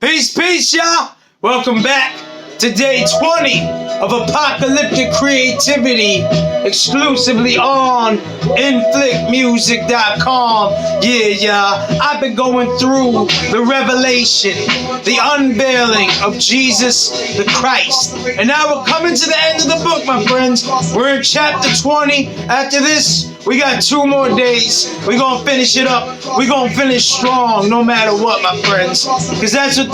Peace, peace, y'all. Welcome back to day 20 of Apocalyptic Creativity, exclusively on inflictmusic.com. Yeah, y'all. I've been going through the revelation, the unveiling of Jesus the Christ. And now we're coming to the end of the book, my friends. We're in chapter 20. After this, we got 2 more days. We're going to finish it up. We're going to finish strong no matter what, my friends. Because that's what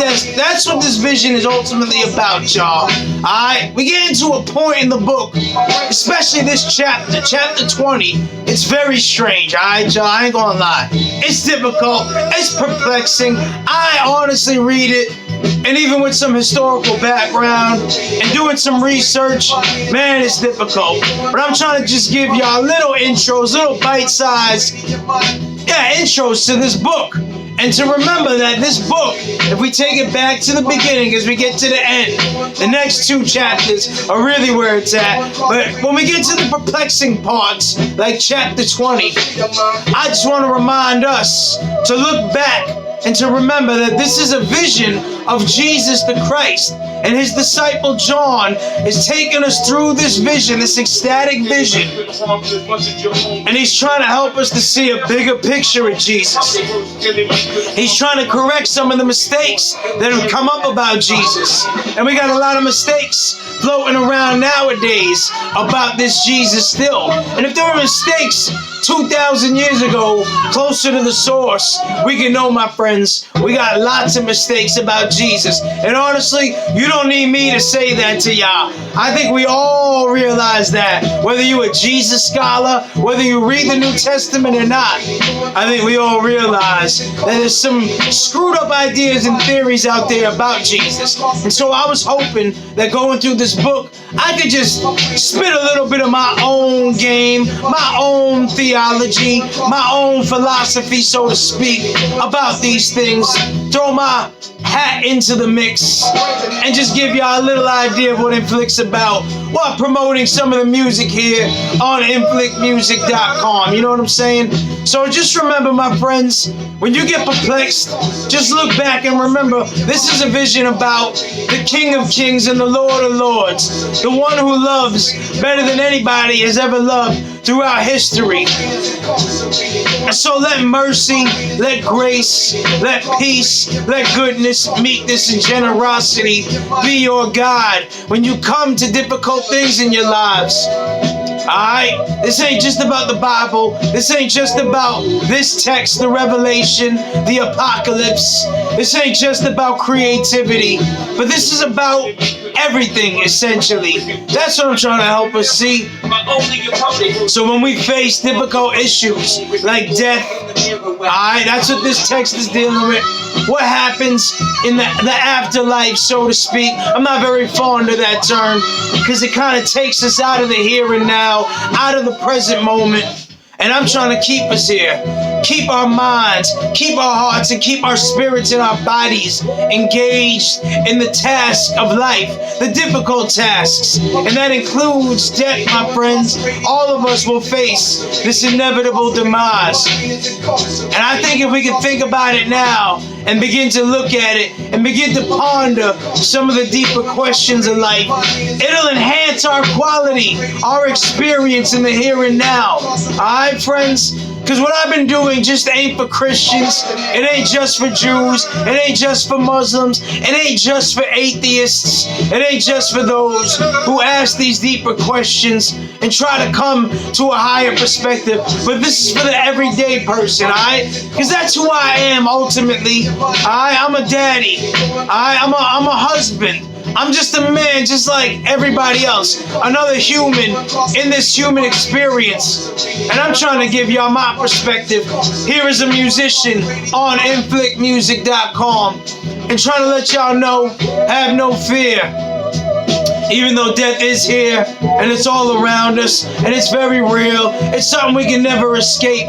this vision is ultimately about, y'all. Alright? We get into a point in the book, especially this chapter 20. It's very strange, alright, y'all? I ain't going to lie. It's difficult. It's perplexing. I honestly read it, and even with some historical background and doing some research, man, it's difficult. But I'm trying to just give y'all little intros, little bite-sized, intros to this book. And to remember that this book, if we take it back to the beginning as we get to the end, the next 2 chapters are really where it's at. But when we get to the perplexing parts, like chapter 20, I just want to remind us to look back and to remember that this is a vision of Jesus the Christ. And his disciple John is taking us through this vision, this ecstatic vision. And he's trying to help us to see a bigger picture of Jesus. He's trying to correct some of the mistakes that have come up about Jesus. And we got a lot of mistakes floating around nowadays about this Jesus still. And if there were mistakes 2,000 years ago, closer to the source, we can know, my friends, we got lots of mistakes about Jesus. And honestly, you don't need me to say that to y'all. I think we all realize that. Whether you're a Jesus scholar, whether you read the New Testament or not, I think we all realize that there's some screwed up ideas and theories out there about Jesus. And so I was hoping that going through this book, I could just spit a little bit of my own game, my own theology, my own philosophy, so to speak, about these things. Throw my hat into the mix and just give y'all a little idea of what Inflict's about while promoting some of the music here on inflictmusic.com. You know what I'm saying? So just remember, my friends, when you get perplexed, just look back and remember this is a vision about the King of Kings and the Lord of Lords, the one who loves better than anybody has ever loved throughout history. And so let mercy, let grace, let peace, let goodness, meekness, and generosity be your guide when you come to difficult things in your lives. Alright? This ain't just about the Bible. This ain't just about this text, the Revelation, the Apocalypse. This ain't just about creativity. But this is about everything, essentially. That's what I'm trying to help us see. So when we face difficult issues like death, alright, that's what this text is dealing with. What happens in the afterlife, so to speak. I'm not very fond of that term because it kind of takes us out of the here and now, out of the present moment. And I'm trying to keep us here. Keep our minds, keep our hearts, and keep our spirits and our bodies engaged in the task of life, the difficult tasks. And that includes death, my friends. All of us will face this inevitable demise. And I think if we can think about it now and begin to look at it and begin to ponder some of the deeper questions of life, it'll enhance our quality, our experience in the here and now. Alright, friends? Because what I've been doing just ain't for Christians. It ain't just for Jews. It ain't just for Muslims. It ain't just for atheists. It ain't just for those who ask these deeper questions and try to come to a higher perspective. But this is for the everyday person, alright? Because that's who I am ultimately. Alright? I'm a daddy. Alright? I'm a husband. I'm just a man just like everybody else. Another human in this human experience. And I'm trying to give y'all my perspective here as a musician on inflictmusic.com and trying to let y'all know, have no fear. Even though death is here and it's all around us and it's very real, it's something we can never escape.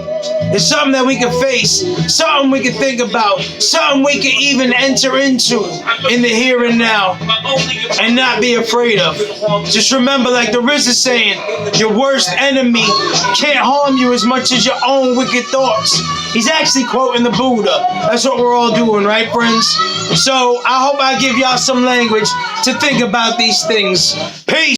It's something that we can face, something we can think about, something we can even enter into in the here and now and not be afraid of. Just remember, like the Riz is saying, your worst enemy can't harm you as much as your own wicked thoughts. He's actually quoting the Buddha. That's what we're all doing, right, friends? So I hope I give y'all some language to think about these things. Peace.